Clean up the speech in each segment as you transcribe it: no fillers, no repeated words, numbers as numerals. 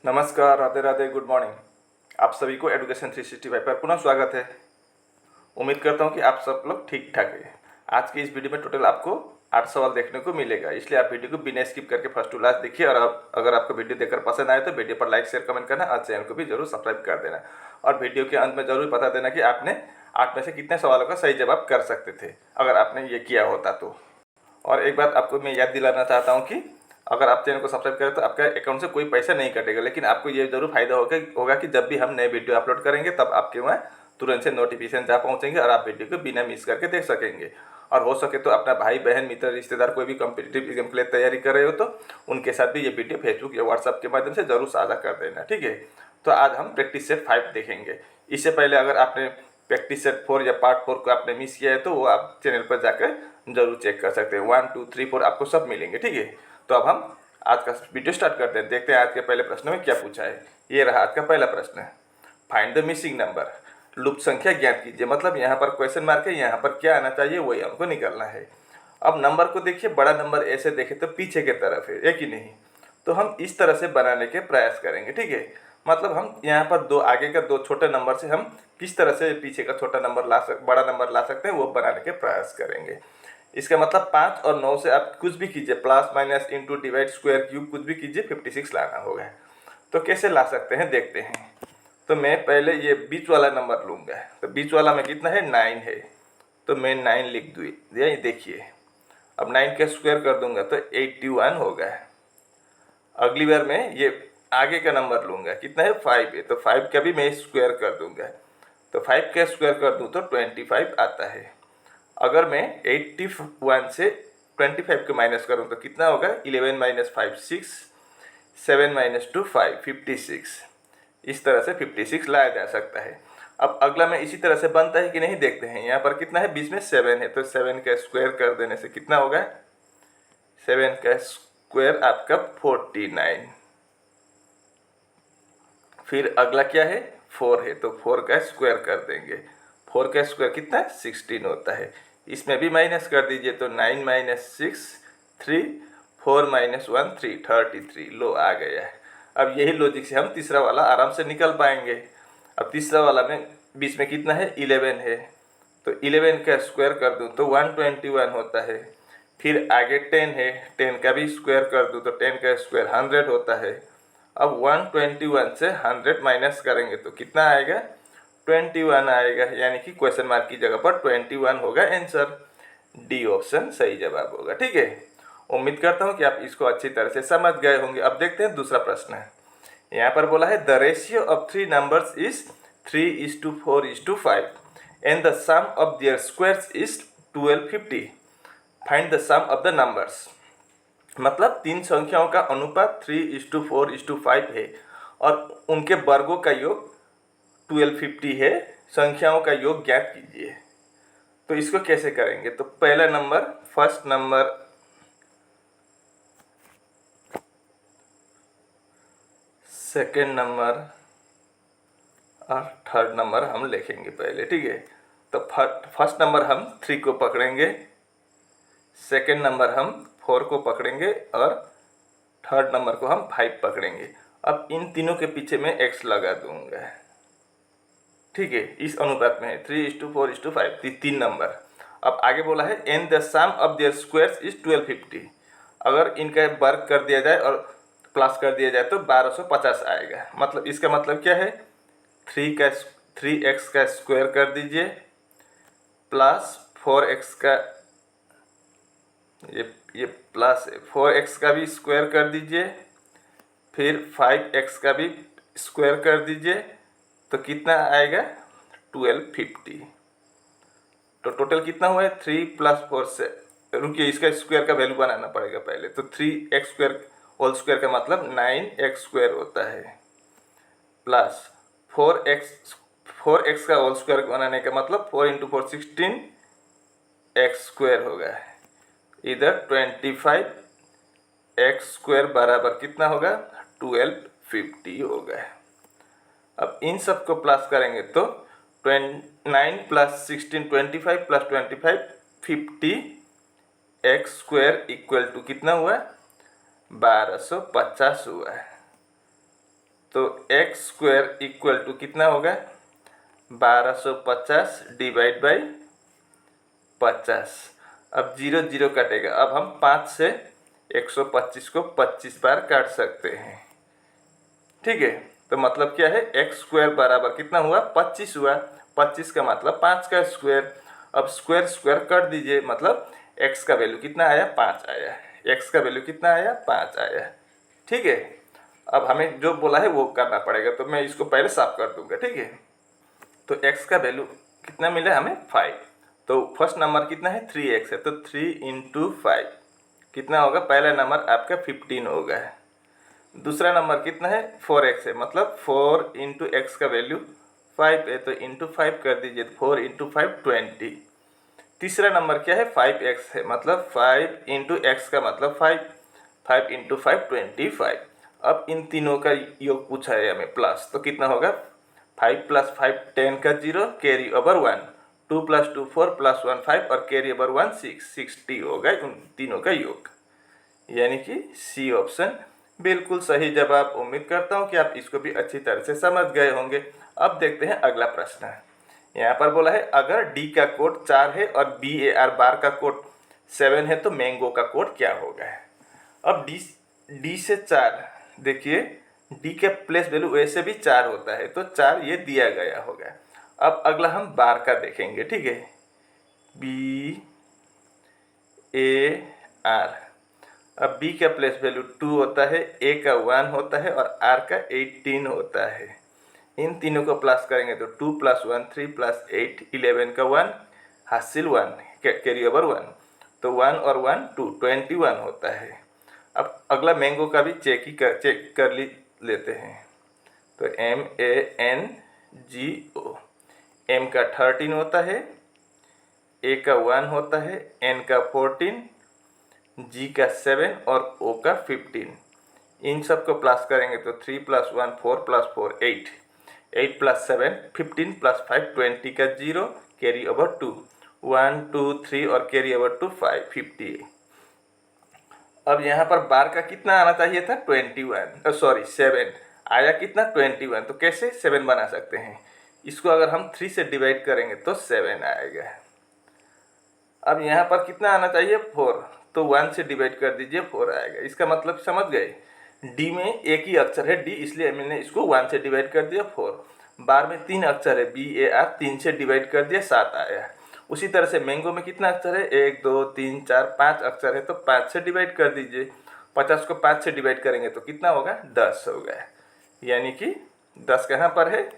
नमस्कार, Radhe Radhe, good morning. आप सभी को एडुकेशन 365 पर पुनः स्वागत है। उम्मीद करता हूँ कि आप सब लोग ठीक ठाक हैं। आज की इस वीडियो में टोटल आपको 8 सवाल देखने को मिलेगा, इसलिए आप वीडियो को बिना स्किप करके फर्स्ट टू लास्ट देखिए। और अगर आपको वीडियो देखकर पसंद आए तो वीडियो पर लाइक शेयर कमेंट करना और चैनल को भी जरूर सब्सक्राइब कर देना। और वीडियो के अंत में जरूर बता देना कि आपने 8 में से कितने सवालों का सही जवाब कर सकते थे अगर आपने ये किया होता तो। और एक बात आपको मैं याद दिलाना चाहता हूँ कि अगर आप चैनल को सब्सक्राइब करें तो आपका अकाउंट से कोई पैसा नहीं कटेगा, लेकिन आपको ये जरूर फायदा होगा कि जब भी हम नए वीडियो अपलोड करेंगे तब आपके वहाँ तुरंत से नोटिफिकेशन जा पहुँचेंगे और आप वीडियो को बिना मिस करके देख सकेंगे। और हो सके तो अपना भाई बहन मित्र रिश्तेदार कोई भी कॉम्पिटिटिव एग्जाम के लिए तैयारी कर रहे हो तो उनके साथ भी ये वीडियो फेसबुक या व्हाट्सअप के माध्यम से जरूर साझा कर देना, ठीक है। तो आज हम प्रैक्टिस सेट 5 देखेंगे। इससे पहले अगर आपने प्रैक्टिस सेट 4 या पार्ट 4 को आपने मिस किया है तो वो आप चैनल पर जाकर जरूर चेक कर सकते हैं। 1 2 3 4 आपको सब मिलेंगे, ठीक है। तो अब हम आज का वीडियो स्टार्ट करते हैं। देखते हैं आज के पहले प्रश्न में क्या पूछा है। ये रहा आज का पहला प्रश्न। Find the missing number. लुप्त संख्या ज्ञात कीजिए। मतलब यहाँ पर क्वेश्चन मार्क है, यहाँ पर क्या आना चाहिए वही हमको निकालना है। अब नंबर को देखिए, बड़ा नंबर ऐसे देखे तो पीछे की तरफ है कि नहीं, तो हम इस तरह से बनाने के प्रयास करेंगे, ठीक है। मतलब हम यहाँ पर दो आगे का दो छोटे नंबर से हम किस तरह से पीछे का छोटा नंबर बड़ा नंबर ला सकते हैं वो बनाने के प्रयास करेंगे। इसका मतलब 5 और 9 से आप कुछ भी कीजिए, plus minus into divide square cube कुछ भी कीजिए, 56 लाना होगा। तो कैसे ला सकते हैं देखते हैं। तो मैं पहले ये बीच वाला नंबर लूँगा। तो बीच वाला में कितना है, 9 है, तो मैं 9 लिख दूँ। ये देखिए, अब 9 का स्क्वायर कर दूंगा तो 81 होगा। अगली बार मैं ये आगे का नंबर लूँगा, कितना है, 5 है, तो 5 का भी मैं स्क्वायर कर दूंगा। तो 5 का स्क्वायर कर दूँ तो 25 आता है। अगर मैं 81 से 25 को माइनस करूँ तो कितना होगा, 11 माइनस 5 6, 7 माइनस 2 5, 56। इस तरह से 56 लाया जा सकता है। अब अगला में इसी तरह से बनता है कि नहीं देखते हैं। यहाँ पर कितना है, बीच में 7 है, तो 7 का स्क्वायर कर देने से कितना होगा, 7 का स्क्वायर आपका 49। फिर अगला क्या है, 4 है, तो 4 का स्क्वायर कर देंगे। 4 का स्क्वायर कितना है, 16 होता है। इसमें भी माइनस कर दीजिए तो 9 माइनस 6 3, 4 माइनस 1 3, 33। लो आ गया है। अब यही लॉजिक से हम तीसरा वाला आराम से निकल पाएंगे। अब तीसरा वाला में बीच में कितना है, 11 है, तो 11 का स्क्वायर कर दूँ तो 121 होता है। फिर आगे 10 है, 10 का भी स्क्वायर कर दूँ तो 10 का स्क्वायर 100 होता है। अब 121 से 100 माइनस करेंगे तो कितना आएगा, 21 आएगा। यानी कि क्वेश्चन मार्क की जगह पर 21 होगा आंसर। डी ऑप्शन सही जवाब होगा, ठीक है। उम्मीद करता हूँ कि आप इसको अच्छी तरह से समझ गए होंगे। अब देखते हैं दूसरा प्रश्न है। यहाँ पर बोला है the ratio of 3 numbers is 3:4:5 and the sum of their squares is 1250। Find the sum of the numbers. मतलब 3 संख्याओं का अनुपात 3:4:5 है और उनके वर्गों का योग 1250 है। संख्याओं का योग ज्ञात कीजिए। तो इसको कैसे करेंगे, तो पहला number, first number, second number और थर्ड नंबर हम लिखेंगे पहले, ठीक है। तो फर्स्ट नंबर हम 3 को पकड़ेंगे, सेकेंड नंबर हम 4 को पकड़ेंगे और थर्ड नंबर को हम 5 पकड़ेंगे। अब इन तीनों के पीछे मैं x लगा दूंगा, ठीक है। इस अनुपात में है 3:4:5, 3 नंबर। अब आगे बोला है and the sum of their squares is 1250। अगर इनका वर्ग कर दिया जाए और प्लस कर दिया जाए तो 1250 आएगा। मतलब इसका मतलब क्या है, 3x का स्क्वायर कर दीजिए प्लस 4x का, ये प्लस 4x का भी स्क्वायर कर दीजिए, फिर 5x का भी स्क्वायर कर दीजिए, तो कितना आएगा, 1250। तो टोटल कितना हुआ है, 3 + 4 से, रुकिए इसका स्क्वायर का वैल्यू बनाना पड़ेगा पहले। तो 3x² होल स्क्वायर का मतलब 9x² होता है, प्लस 4x का होल स्क्वायर बनाने का मतलब 4 × 4 16 x² होगा। इधर 25x² बराबर कितना होगा, 1250 होगा। अब इन सब को प्लस करेंगे तो 9 + 16 25 + 25 50 x² इक्वल टू कितना हुआ, 1250 हुआ है। तो एक्स स्क्वायर इक्वल टू कितना होगा 1250 डिवाइड बाई 50। अब 0 0 कटेगा। अब हम 5 से 125 को 25 बार काट सकते हैं। ठीक है, तो मतलब क्या है एक्स स्क्वायर बराबर कितना हुआ 25 हुआ। 25 का मतलब 5 का स्क्वायर। अब स्क्वायर स्क्वायर कर दीजिए, मतलब एक्स का वैल्यू कितना आया 5 आया। एक्स का वैल्यू कितना आया 5 आया। ठीक है, अब हमें जो बोला है वो करना पड़ेगा, तो मैं इसको पहले साफ कर दूंगा। ठीक है, तो x का वैल्यू कितना मिला हमें 5। तो फर्स्ट नंबर कितना है 3x है, तो 3 इंटू 5 कितना होगा, पहला नंबर आपका 15 होगा। दूसरा नंबर कितना है 4x है, मतलब 4 इंटू एक्स का वैल्यू 5 है, तो इंटू 5 कर दीजिए, 4 इंटू 5 20। तीसरा नंबर क्या है 5x है, मतलब 5 इंटू एक्स का मतलब 5, 5 इंटू 5 25। अब इन तीनों का योग पूछा है हमें प्लस, तो कितना होगा 5 + 5 10 का 0 कैरी ओवर 1, 2 + 2 4 + 1 5 और कैरी ओवर 1 6, 60 होगा उन तीनों का योग, यानी कि सी ऑप्शन बिल्कुल सही जवाब। उम्मीद करता हूँ कि आप इसको भी अच्छी तरह से समझ गए होंगे। अब देखते हैं अगला प्रश्न। यहाँ पर बोला है अगर डी का कोड 4 है और BAR बार का कोड 7 है तो मैंगो का कोड क्या होगा। अब डी से 4, देखिए डी के प्लेस वैल्यू वैसे भी 4 होता है, तो 4 ये दिया गया होगा। अब अगला हम बार का देखेंगे। ठीक है, BAR। अब B का प्लेस वैल्यू 2 होता है, A का 1 होता है और R का 18 होता है। इन तीनों को प्लस करेंगे तो 2 + 1 3 + 8 11 का 1 हासिल 1 कैरी ओवर 1, तो 1 और 1 2 21 होता है। अब अगला मैंगो का भी चेक कर लेते हैं। तो MANGO, M का 13 होता है, A का 1 होता है, N का 14, G का 7 और O का 15। इन सब को प्लस करेंगे तो 3 + 1 4 + 4 8, 8 + 7 15 + 5 20 का 0 कैरी ओवर 2, 1 2 3 और कैरी ओवर 2 5 50। अब यहाँ पर बार का कितना आना चाहिए था 21, सॉरी 7 आया कितना 21, तो कैसे 7 बना सकते हैं। इसको अगर हम 3 से डिवाइड करेंगे तो 7 आएगा। अब यहाँ पर कितना आना चाहिए 4, तो 1 से डिवाइड कर दीजिए 4 आएगा। इसका मतलब समझ गए, डी में एक ही अक्षर है डी, इसलिए मैंने इसको 1 से डिवाइड कर दिया 4। बार में 3 अक्षर है BAR, 3 से डिवाइड कर दिया 7 आया। उसी तरह से मैंगो में कितना अक्षर है 1 2 3 4 5 अक्षर है, तो 5 से डिवाइड कर दीजिए। 50 को 5 से डिवाइड करेंगे तो कितना होगा 10 होगा, यानी कि 10 कहाँ पर है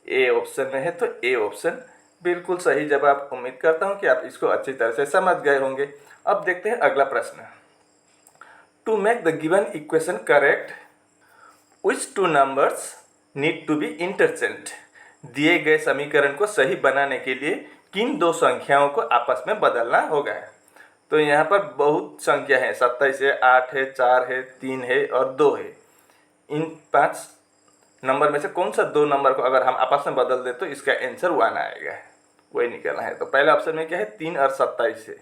ए ऑप्शन में है, तो ए ऑप्शन बिल्कुल सही जवाब। उम्मीद करता हूँ कि आप इसको अच्छी तरह से समझ गए होंगे। अब देखते हैं अगला प्रश्न। To make the given equation correct which two numbers need to be interchange. दिए गए समीकरण को सही बनाने के लिए किन दो संख्याओं को आपस में बदलना होगा। तो यहाँ पर बहुत संख्या है, 27 है, 8 है, 4 है, 3 है और 2 है। इन 5 नंबर में से कौन सा 2 नंबर को अगर हम आपस में बदल दे तो इसका आंसर 1 आएगा, वही निकलना है। तो पहले ऑप्शन में क्या है 3 और 27 है,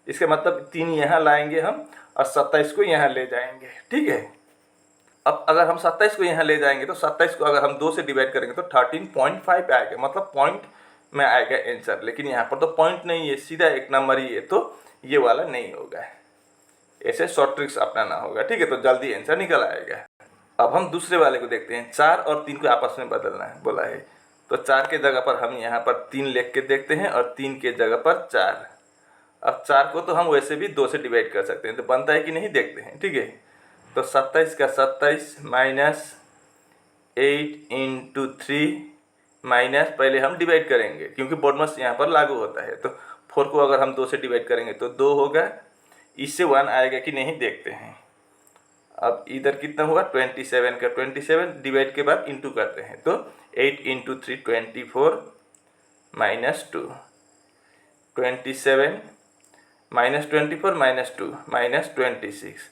इसके मतलब 3 यहाँ लाएंगे हम और 27 को यहाँ ले जाएंगे। ठीक है, अब अगर हम 27 को यहाँ ले जाएंगे तो 27 को अगर हम 2 से डिवाइड करेंगे तो 13.5 आएगा, मतलब पॉइंट में आएगा आंसर। लेकिन यहाँ पर तो पॉइंट नहीं है, सीधा एक नंबर ही है, तो ये वाला नहीं होगा। ऐसे शॉर्ट ट्रिक्स अपनाना होगा। ठीक है, तो जल्दी आंसर निकल आएगा। अब हम दूसरे वाले को देखते हैं। 4 और 3 को आपस में बदलना है बोला है, तो 4 के जगह पर हम यहाँ पर 3 लिख के देखते हैं और 3 के जगह पर 4। अब 4 को तो हम वैसे भी 2 से डिवाइड कर सकते हैं, तो बनता है कि नहीं देखते हैं। ठीक है, तो 27 का 27 माइनस 8 इंटू 3 माइनस, पहले हम डिवाइड करेंगे क्योंकि बोनस यहाँ पर लागू होता है। तो 4 को अगर हम 2 से डिवाइड करेंगे तो 2 होगा, इससे 1 आएगा कि नहीं देखते हैं। अब इधर कितना हुआ 27 का 27 डिवाइड के बाद इंटू करते हैं, तो 8 into 3 24 minus 2, 27 minus 24 minus 2 minus 26।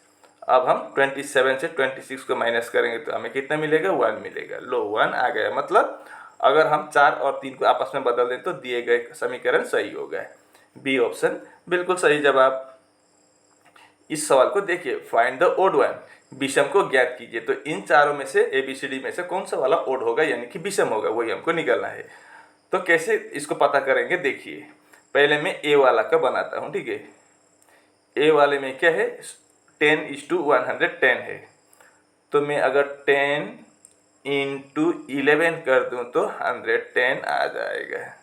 अब हम 27 से 26 को माइनस करेंगे तो हमें कितना मिलेगा 1 मिलेगा। लो 1 आ गया, मतलब अगर हम 4 और 3 को आपस में बदल दें तो दिए गए समीकरण सही हो गए। बी ऑप्शन बिल्कुल सही जवाब। इस सवाल को देखिए, फाइंड द ओड वन। विषम को ज्ञात कीजिए। तो इन चारों में से ABCD में से कौन सा वाला ओड होगा यानी कि विषम होगा, वही हमको निकालना है। तो कैसे इसको पता करेंगे, देखिए पहले मैं A वाला का बनाता हूँ, ठीक है। A वाले में क्या है, 10:110 है। तो मैं अगर 10 × 11 कर दूँ तो 110 आ जाएगा।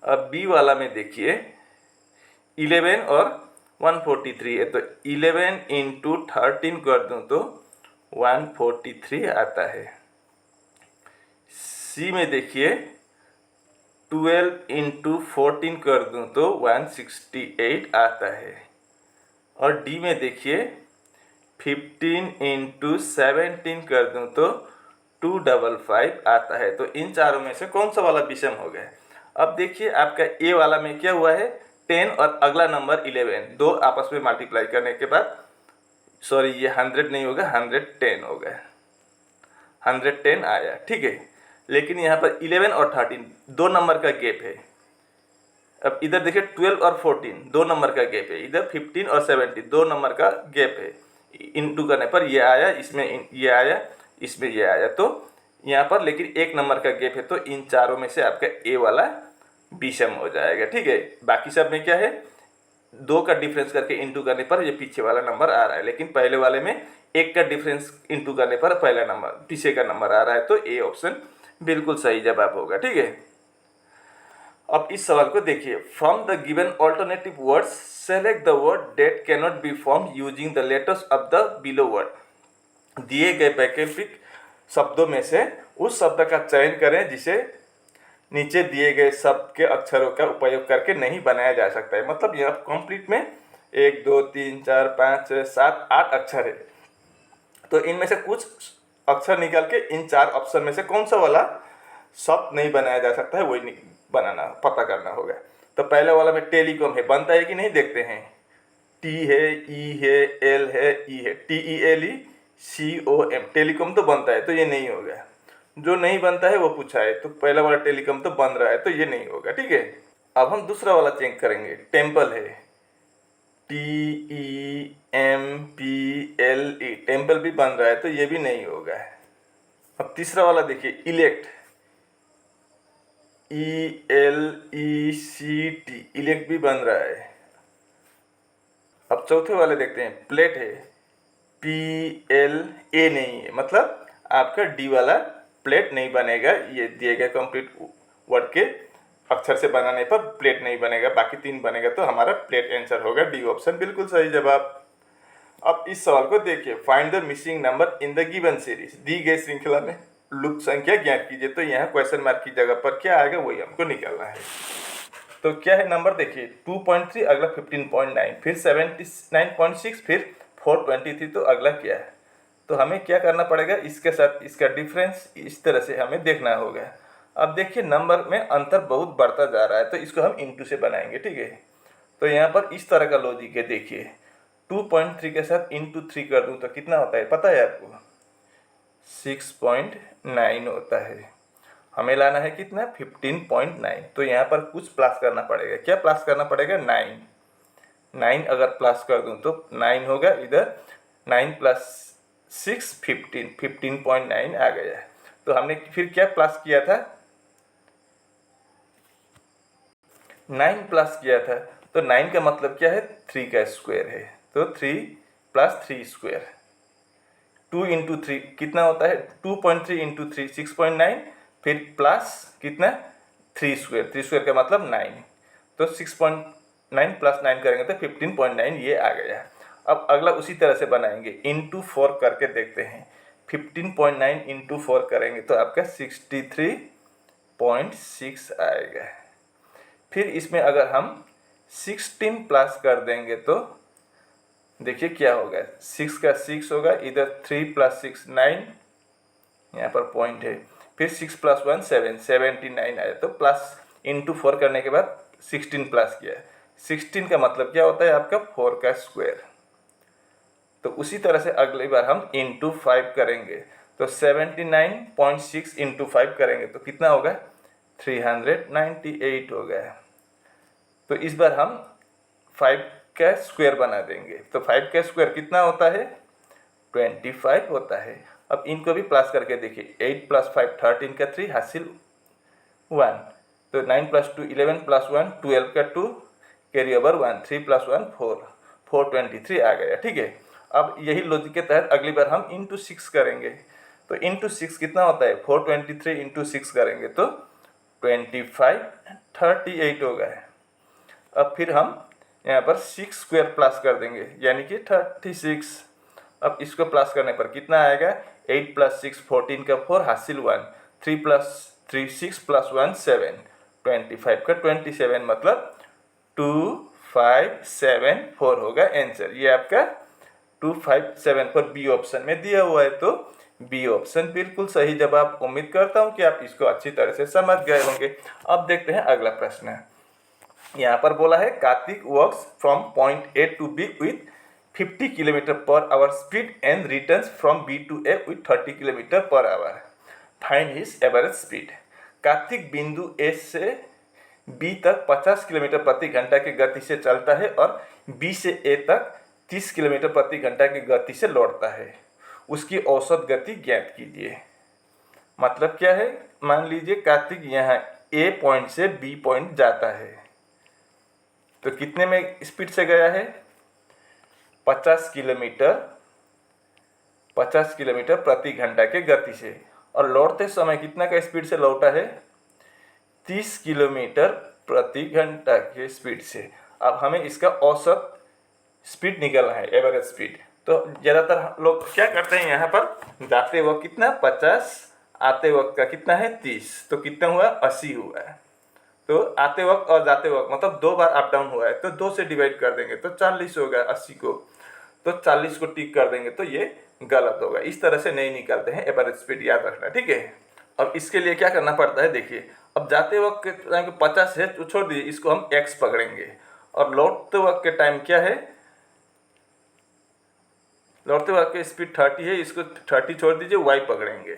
अब B वाला में देखिए 11 और 143 है, तो 11 × 13 कर दूँ तो 143 आता है। C में देखिए 12 × 14 कर दूँ तो 168 आता है। और D में देखिए 15 × 17 कर दूँ तो 255 आता है। तो इन चारों में से कौन सा वाला विषम हो गया। अब देखिए आपका A वाला में क्या हुआ है, 10 और अगला नंबर 11, दो आपस में मल्टीप्लाई करने के बाद, सॉरी ये 100 नहीं होगा, 110 होगा, 110 आया, ठीक है। लेकिन यहाँ पर 11 और 13 दो नंबर का गैप है। अब इधर देखिए 12 और 14 दो नंबर का गैप है, इधर 15 और 17 दो नंबर का गैप है। इनटू करने पर ये आया, इसमें ये आया, इसमें ये आया, तो यहाँ पर लेकिन एक नंबर का गैप है। तो इन चारों में से आपका A वाला विषम हो जाएगा, ठीक है। बाकी सब में क्या है, दो का डिफरेंस करके इंटू करने पर ये पीछे वाला नंबर आ रहा है, लेकिन पहले वाले में एक का डिफरेंस इंटू करने पर पहला नंबर पीछे का नंबर आ रहा है। तो A ऑप्शन बिल्कुल सही जवाब होगा, ठीक है। अब इस सवाल को देखिए, from the given alternative words select the word that cannot be form using the letters of the below word. दिए गए वैकल्पिक शब्दों में से उस शब्द का चयन करें जिसे नीचे दिए गए शब्द के अक्षरों का उपयोग करके नहीं बनाया जा सकता है। मतलब यह कंप्लीट में 1 2 3 4 5 6 7 8 अक्षर है। तो इनमें से कुछ अक्षर निकाल के इन चार ऑप्शन में से कौन सा वाला शब्द नहीं बनाया जा सकता है, वही बनाना, पता करना होगा। तो पहले वाला में टेलीकॉम है, बनता है कि नहीं देखते हैं। T है, E है, L है, E है, TELECOM, टेलीकॉम तो बनता है, तो ये नहीं होगा। जो नहीं बनता है वो पूछा है, तो पहला वाला टेलीकॉम तो बन रहा है, तो ये नहीं होगा, ठीक है। अब हम दूसरा वाला चेक करेंगे, टेम्पल है, TEMPLE, टेम्पल भी बन रहा है, तो ये भी नहीं होगा। अब तीसरा वाला देखिए, इलेक्ट, ELECT, इलेक्ट भी बन रहा है। अब चौथे वाले देखते हैं, प्लेट है, PLA नहीं है, मतलब आपका D वाला प्लेट नहीं बनेगा। ये दिए गए कंप्लीट वर्ड के अक्षर से बनाने पर प्लेट नहीं बनेगा, बाकी तीन बनेगा, तो हमारा प्लेट आंसर होगा, D ऑप्शन बिल्कुल सही जवाब। अब इस सवाल को देखिए, find the missing number in the given series. दी गई श्रृंखला में लुप्त संख्या ज्ञात कीजिए। तो यहाँ क्वेश्चन मार्क की जगह पर क्या आएगा, वही हमको निकालना है। तो क्या है नंबर, देखिए 2.3, अगला 15.9, फिर 79.6, फिर 423, तो अगला क्या है। तो हमें क्या करना पड़ेगा, इसके साथ इसका डिफरेंस इस तरह से हमें देखना होगा। अब देखिए नंबर में अंतर बहुत बढ़ता जा रहा है, तो इसको हम इंटू से बनाएंगे, ठीक है। तो यहाँ पर इस तरह का लॉजिक है, देखिए 2.3 के साथ इंटू 3 कर दूँ तो कितना होता है पता है आपको, 6.9 होता है। हमें लाना है कितना, 15.9। तो यहाँ पर कुछ प्लस करना पड़ेगा, क्या प्लस करना पड़ेगा, 9 अगर प्लस कर दूँ तो 9 होगा, इधर 9 + 6 15.9 आ गया है। तो हमने फिर क्या प्लस किया था, 9 प्लस किया था, तो 9 का मतलब क्या है, 3 का स्क्वायर है, तो 3 + 3 स्क्वायर, 2 × 3 कितना होता है, 2.3 × 3 6.9, फिर प्लस कितना, 3 स्क्वायर, 3 स्क्वायर का मतलब 9, तो 6.9 + 9 करेंगे तो 15.9 ये आ गया। अब अगला उसी तरह से बनाएंगे, इंटू 4 करके देखते हैं। 15.9 × 4 करेंगे तो आपका 63.6 आएगा। फिर इसमें अगर हम 16 प्लस कर देंगे तो देखिए क्या होगा, 6 का 6 होगा, इधर 3 + 6 9, यहाँ पर पॉइंट है, फिर 6 + 1 7, 79 आया। तो प्लस इंटू 4 करने के बाद 16 प्लस किया, 16 का मतलब क्या होता है आपका 4 का स्क्वायर। तो उसी तरह से अगली बार हम इंटू 5 करेंगे, तो 79.6 × 5 करेंगे तो कितना होगा, 398 होगा। तो इस बार हम 5 का स्क्वायर बना देंगे, तो 5 का स्क्वायर कितना होता है, 25 होता है। अब इनको भी प्लस करके देखिए, 8 + 5 13 का 3 हासिल 1, तो 9 + 2 11 + 1 12 का 2 कैरी ओवर 1, 3 + 1 4, 423 आ गया। ठीक है, अब यही लॉजिक के तहत अगली बार हम इंटू 6 करेंगे। तो इंटू 6 कितना होता है, 423 इंटू 6 करेंगे तो 25 38 होगा। अब फिर हम यहाँ पर 6 स्क्वायर प्लस कर देंगे यानी कि 36। अब इसको प्लस करने पर कितना आएगा, 8 + 6 14 का 4 हासिल 1, 3 + 3 6 + 1 7, 25 का 27 मतलब 2574 होगा आंसर। ये आपका 2574 बी ऑप्शन में दिया हुआ है, तो बी ऑप्शन बिल्कुल सही जवाब। उम्मीद करता हूँ कि आप इसको अच्छी तरह से समझ गए होंगे। अब देखते हैं अगला प्रश्न। यहाँ पर बोला है Kartik works from point A to B with 50 km/h speed and returns from B to A with 30 km/h। Find his average speed. Kartik बिंदु ए से बी तक 50 km/h की गति से चलता है और बी से ए तक 30 km/h की गति से लौटता है। उसकी औसत गति ज्ञात कीजिए। मतलब क्या है, मान लीजिए कार्तिक यहाँ ए पॉइंट से बी पॉइंट जाता है, तो कितने में स्पीड से गया है, 50 km/h की गति से, और लौटते समय कितना का स्पीड से लौटा है, 30 km/h की स्पीड से। अब हमें इसका औसत स्पीड निकालना है, एवरेज स्पीड। तो ज़्यादातर लोग क्या करते हैं, यहाँ पर जाते वक्त कितना 50, आते वक्त का कितना है 30, तो कितना हुआ 80 हुआ है। तो आते वक्त और जाते वक्त मतलब 2 बार अप डाउन हुआ है, तो 2 से डिवाइड कर देंगे तो 40 होगा 80 को, तो 40 को टिक कर देंगे तो ये गलत होगा। इस तरह से नहीं निकालते हैं एवरेज स्पीड, याद रखना। ठीक है, अब इसके लिए क्या करना पड़ता है, देखिए अब जाते वक्त के टाइम 50 है तो छोड़ दीजिए, इसको हम x पकड़ेंगे, और लौटते वक्त के टाइम क्या है, लौटते वक्त की स्पीड 30 है, इसको 30 छोड़ दीजिए, y पकड़ेंगे।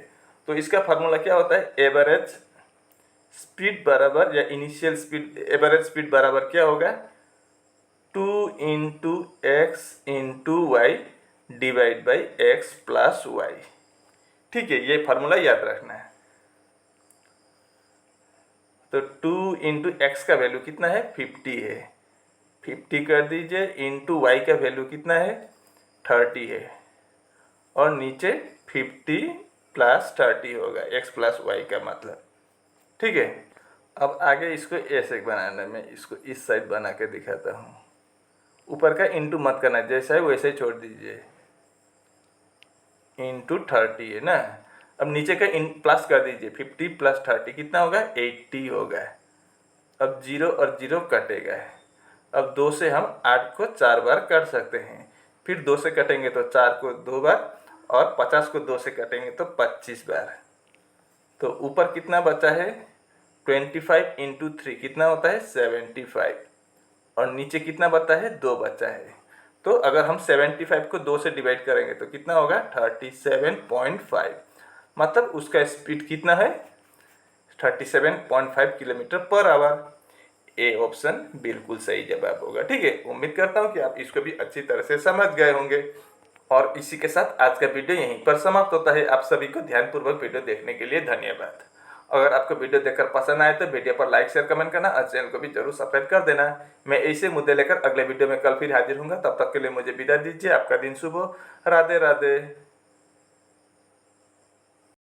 तो इसका फार्मूला क्या होता है, एवरेज स्पीड बराबर, या इनिशियल स्पीड, एवरेज स्पीड बराबर क्या होगा, 2 × x × y divide by x + y। ठीक है, ये फार्मूला याद रखना है। तो 2 × x का वैल्यू कितना है, 50 है, 50 कर दीजिए, इंटू y का वैल्यू कितना है, 30 है, और नीचे 50 + 30 होगा, x + y का मतलब। ठीक है, अब आगे इसको ऐसे बनाना, मैं इसको इस साइड बना के दिखाता हूँ। ऊपर का इंटू मत करना, जैसा है वैसे ही छोड़ दीजिए, इंटू 30 है ना। अब नीचे का प्लस कर दीजिए, 50 + 30 कितना होगा, 80 होगा। अब 0 और 0 कटेगा। अब 2 से हम 8 को 4 बार काट सकते हैं, फिर 2 से कटेंगे तो 4 को 2 बार, और 50 को 2 से कटेंगे तो 25 बार। तो ऊपर कितना बचा है, 25 × 3 कितना होता है, 75, और नीचे कितना बचा है, 2 बचा है। तो अगर हम 75 को 2 से डिवाइड करेंगे तो कितना होगा, 37.5, मतलब उसका स्पीड कितना है, 37.5 km/h। ए ऑप्शन बिल्कुल सही जवाब होगा। ठीक है, उम्मीद करता हूँ कि आप इसको भी अच्छी तरह से समझ गए होंगे। और इसी के साथ आज का वीडियो यहीं पर समाप्त होता है। आप सभी को ध्यानपूर्वक वीडियो देखने के लिए धन्यवाद। अगर आपको वीडियो देखकर पसंद आए तो वीडियो पर लाइक शेयर कमेंट करना, और चैनल को भी जरूर सब्सक्राइब कर देना। मैं ऐसे मुद्दे लेकर अगले वीडियो में कल फिर हाजिर हूँगा। तब तक के लिए मुझे विदा दीजिए। आपका दिन शुभ हो। राधे राधे।